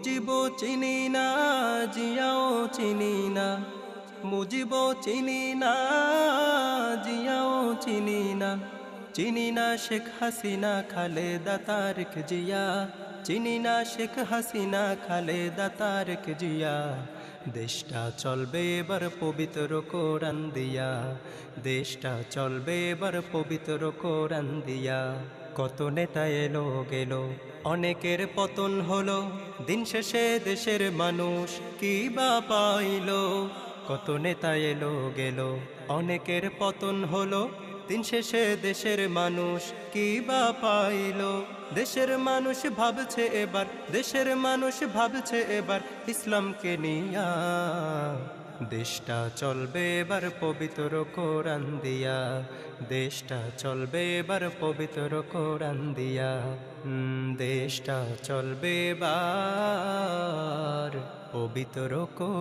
মুজিবও চিনি না, জিয়াও চিনি না, মুজিবও চিনি না, জিয়াও চিনি না, চিনি না শেখ হাসিনা খালেদা তারেক জিয়া, চিনি না শেখ হাসিনা খালেদা তারেক জিয়া। দেশটা চলবে এবার পবিত্র কোরআন দিয়া, দেশটা চলবে এবার পবিত্র কোরআন দিয়া। কত নেতা এলো গেল, অনেকের পতন হলো, দিন শেষে দেশের মানুষ কি বা পাইলো। কত নেতা এলো গেল, অনেকের পতন হলো, দিন শেষে দেশের মানুষ কি বা পাইলো। দেশের মানুষ ভাবছে এবার, দেশের মানুষ ভাবছে এবার ইসলামকে নিয়া। দেশটা চলবে এবার পবিত্র কোরআন দিয়া, দেশটা চলবে এবার পবিত্র কোরআন দিয়া। দেশটা চলবে এবার পবিত্র কোরআন।